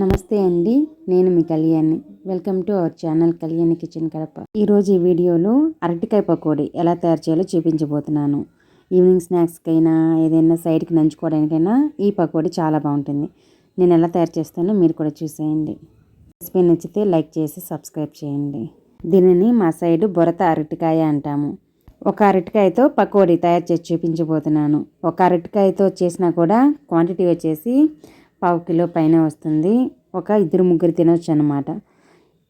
నమస్తే అండి, నేను మీ Kalyani. Welcome to our channel Kalyani kitchen Kadapa. ఈరోజు ఈ వీడియోలో అరటికాయ పకోడీ ఎలా తయారు చేయాలో చూపించబోతున్నాను. ఈవినింగ్ స్నాక్స్కైనా ఏదైనా సైడ్కి నంచుకోవడానికైనా ఈ పకోడీ చాలా బాగుంటుంది. నేను ఎలా తయారు చేస్తానో మీరు కూడా చూసేయండి. రెసిపీ నచ్చితే లైక్ చేసి సబ్స్క్రైబ్ చేయండి. దీనిని మా సైడు బొరత అరటికాయ అంటాము. ఒక అరటికాయతో పకోడీ తయారు చేసి చూపించబోతున్నాను. ఒక అరటికాయతో చేసినా కూడా క్వాంటిటీ వచ్చేసి 1/2 కిలో పైన వస్తుంది. ఒక 2-3 తినవచ్చు అన్నమాట.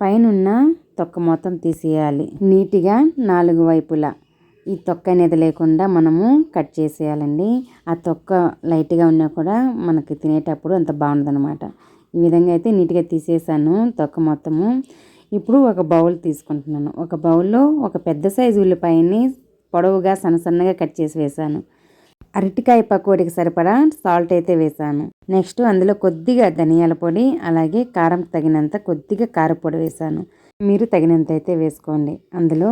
పైన తొక్క మొత్తం తీసేయాలి. నీట్గా 4 వైపులా ఈ తొక్క అనేది లేకుండా మనము కట్ చేసేయాలండి. ఆ తొక్క లైట్గా ఉన్నా కూడా మనకి తినేటప్పుడు అంత బాగుండదన్నమాట. ఈ విధంగా అయితే నీట్గా తీసేసాను తొక్క మొత్తము. ఇప్పుడు ఒక బౌల్ తీసుకుంటున్నాను. ఒక బౌల్లో ఒక పెద్ద సైజు ఉల్లిపాయని పొడవుగా సన్నగా కట్ చేసి వేసాను. అరటికాయ పకోడీకి సరిపడా సాల్ట్ అయితే వేసాను. నెక్స్ట్ అందులో కొద్దిగా ధనియాల పొడి, అలాగే కారం తగినంత కొద్దిగా కారపొడి వేసాను. మీరు తగినంత అయితే వేసుకోండి. అందులో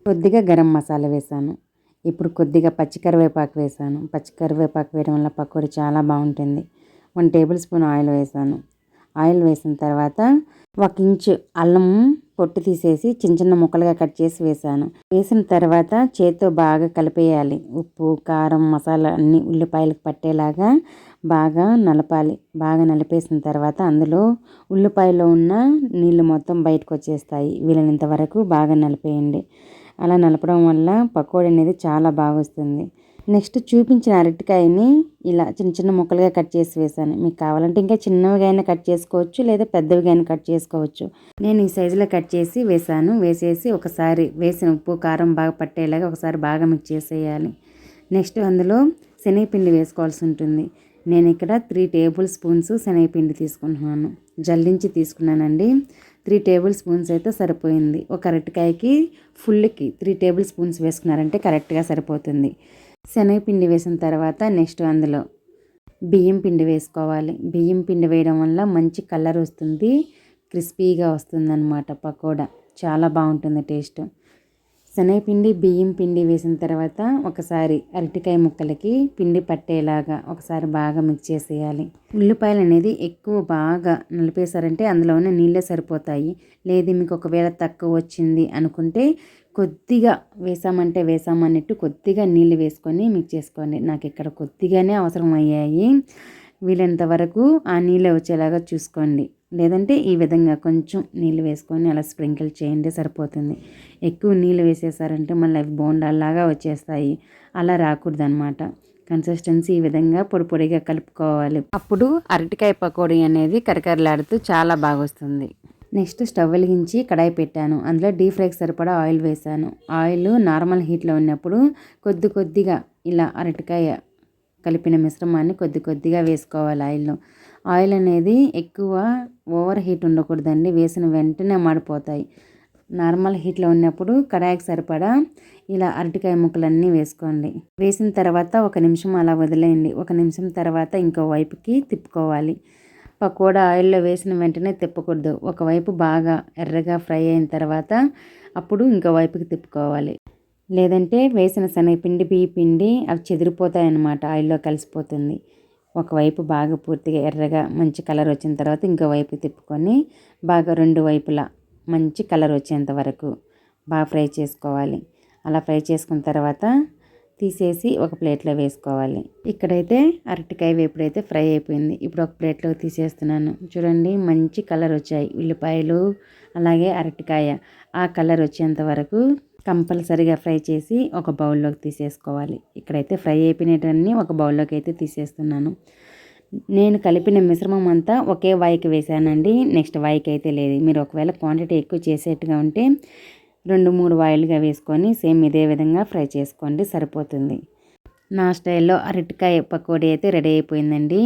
కొద్దిగా గరం మసాలా వేసాను. ఇప్పుడు కొద్దిగా పచ్చికరివేపాకు వేసాను. పచ్చికరివేపాకు వేయడం వల్ల పకోడీ చాలా బాగుంటుంది. 1 టేబుల్ స్పూన్ ఆయిల్ వేసాను. ఆయిల్ వేసిన తర్వాత 1 ఇంచు అల్లం పొట్టు తీసేసి చిన్న ముక్కలుగా కట్ చేసి వేసాను. వేసిన తర్వాత చేత్తో బాగా కలిపేయాలి. ఉప్పు, కారం, మసాలా అన్నీ ఉల్లిపాయలకు పట్టేలాగా బాగా నలపాలి. బాగా నలిపేసిన తర్వాత అందులో ఉల్లిపాయలో ఉన్న నీళ్ళు మొత్తం బయటకు వచ్చేస్తాయి. వీలైనంత వరకు బాగా నలిపేయండి. అలా నలపడం వల్ల పకోడీ అనేది చాలా బాగా వస్తుంది. నెక్స్ట్ చూపించిన అరటికాయని ఇలా చిన్న ముక్కలుగా కట్ చేసి వేసాను. మీకు కావాలంటే ఇంకా చిన్నవిగా అయినా కట్ చేసుకోవచ్చు, లేదా పెద్దవిగా అయినా కట్ చేసుకోవచ్చు. నేను ఈ సైజులో కట్ చేసి వేసాను. వేసేసి ఒకసారి వేసిన ఉప్పు, కారం బాగా పట్టేలాగా ఒకసారి బాగా మిక్స్ చేసేయాలి. నెక్స్ట్ అందులో శనగపిండి వేసుకోవాల్సి ఉంటుంది. నేను ఇక్కడ 3 టేబుల్ స్పూన్స్ శనగపిండి తీసుకుంటున్నాను. జల్లించి తీసుకున్నానండి. 3 టేబుల్ స్పూన్స్ అయితే సరిపోయింది. ఒక అరటికాయకి ఫుల్కి 3 టేబుల్ స్పూన్స్ వేసుకున్నారంటే కరెక్ట్గా సరిపోతుంది. శనగపిండి వేసిన తర్వాత నెక్స్ట్ అందులో బియ్యం పిండి వేసుకోవాలి. బియ్యం పిండి వేయడం వల్ల మంచి కలర్ వస్తుంది, క్రిస్పీగా వస్తుంది అన్నమాట. పకోడా చాలా బాగుంటుంది టేస్ట్. శనగపిండి, బియ్యం పిండి వేసిన తర్వాత ఒకసారి అరటికాయ ముక్కలకి పిండి పట్టేలాగా ఒకసారి బాగా మిక్స్ చేసేయాలి. ఉల్లిపాయలు అనేది ఎక్కువ బాగా నలిపేశారంటే అందులోనే నీళ్ళే సరిపోతాయి. లేదు మీకు ఒకవేళ తక్కువ వచ్చింది అనుకుంటే కొద్దిగా వేసామన్నట్టు కొద్దిగా నీళ్ళు వేసుకొని మిక్స్ చేసుకోండి. నాకు ఇక్కడ కొద్దిగానే అవసరం అయ్యాయి. వీలైనంత వరకు ఆ నీళ్ళు వచ్చేలాగా చూసుకోండి. లేదంటే ఈ విధంగా కొంచెం నీళ్ళు వేసుకొని అలా స్ప్రింకిల్ చేయండి, సరిపోతుంది. ఎక్కువ నీళ్ళు వేసేసారంటే మళ్ళీ అవి బోండాల్లాగా వచ్చేస్తాయి. అలా రాకూడదు అనమాట. కన్సిస్టెన్సీ ఈ విధంగా పొడిగా కలుపుకోవాలి. అప్పుడు అరటికాయ పకోడీ అనేది కరకరలాడుతూ చాలా బాగా వస్తుంది. నెక్స్ట్ స్టవ్ వెలిగించి కడాయి పెట్టాను. అందులో డీప్ ఫ్రైకి సరిపడా ఆయిల్ వేసాను. ఆయిల్ నార్మల్ హీట్లో ఉన్నప్పుడు కొద్దిగా ఇలా అరటికాయ కలిపిన మిశ్రమాన్ని కొద్దిగా వేసుకోవాలి ఆయిల్లో. ఆయిల్ అనేది ఎక్కువ ఓవర్ హీట్ ఉండకూడదండి. వేసిన వెంటనే మాడిపోతాయి. నార్మల్ హీట్లో ఉన్నప్పుడు కడాయికి సరిపడా ఇలా అరటికాయ ముక్కలన్నీ వేసుకోండి. వేసిన తర్వాత 1 నిమిషం అలా వదిలేయండి. 1 నిమిషం తర్వాత ఇంకో వైపుకి తిప్పుకోవాలి. పకోడా ఆయిల్లో వేసిన వెంటనే తిప్పకూడదు. ఒకవైపు బాగా ఎర్రగా ఫ్రై అయిన తర్వాత అప్పుడు ఇంకో వైపుకి తిప్పుకోవాలి. లేదంటే వేసిన శనగపిండి, బియ్య పిండి అవి చెదిరిపోతాయి అన్నమాట. ఆయిల్లో కలిసిపోతుంది. ఒకవైపు బాగా పూర్తిగా ఎర్రగా మంచి కలర్ వచ్చిన తర్వాత ఇంకో వైపు తిప్పుకొని బాగా 2 వైపులా మంచి కలర్ వచ్చేంత వరకు బాగా ఫ్రై చేసుకోవాలి. అలా ఫ్రై చేసుకున్న తర్వాత తీసేసి ఒక ప్లేట్లో వేసుకోవాలి. ఇక్కడైతే అరటికాయ వేపుడైతే ఫ్రై అయిపోయింది. ఇప్పుడు ఒక ప్లేట్లోకి తీసేస్తున్నాను. చూడండి మంచి కలర్ వచ్చాయి ఉల్లిపాయలు, అలాగే అరటికాయ. ఆ కలర్ వచ్చేంత వరకు కంపల్సరీగా ఫ్రై చేసి ఒక బౌల్లోకి తీసేసుకోవాలి. ఇక్కడైతే ఫ్రై అయిపోయినవన్నీ ఒక బౌల్లోకి అయితే తీసేస్తున్నాను. నేను కలిపిన మిశ్రమం అంతా ఒకే వాయికి వేసానండి. నెక్స్ట్ వాయికి అయితే లేదు. మీరు ఒకవేళ క్వాంటిటీ ఎక్కువ చేసేట్టుగా ఉంటే 2-3 వాయిలుగా వేసుకొని సేమ్ ఇదే విధంగా ఫ్రై చేసుకోండి, సరిపోతుంది. నా స్టైల్లో అరటికాయ పకోడీ అయితే రెడీ అయిపోయిందండి.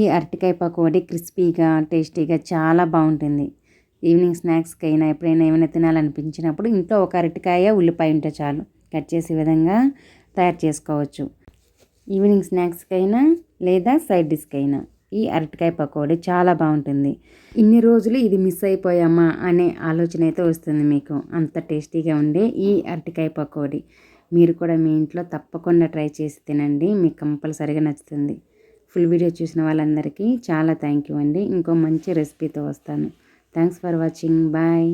ఈ అరటికాయ పకోడీ క్రిస్పీగా టేస్టీగా చాలా బాగుంటుంది. ఈవినింగ్ స్నాక్స్కి అయినా ఎప్పుడైనా ఏమైనా తినాలనిపించినప్పుడు ఇంట్లో ఒక అరటికాయ, ఉల్లిపాయ ఉంటే చాలు కట్ చేసే విధంగా తయారు చేసుకోవచ్చు. ఈవినింగ్ స్నాక్స్కి అయినా లేదా సైడ్ డిష్కి అయినా ఈ అరటికాయ పకోడీ చాలా బాగుంటుంది. ఇన్ని రోజులు ఇది మిస్ అయిపోయామా అనే ఆలోచన అయితే వస్తుంది మీకు. అంత టేస్టీగా ఉండే ఈ అరటికాయ పకోడీ మీరు కూడా మీ ఇంట్లో తప్పకుండా ట్రై చేసి తినండి. మీకు కంపల్సరీగా నచ్చుతుంది. ఫుల్ వీడియో చూసిన వాళ్ళందరికీ చాలా థ్యాంక్ యూ అండి. ఇంకో మంచి రెసిపీతో వస్తాను. Thanks for watching. బాయ్.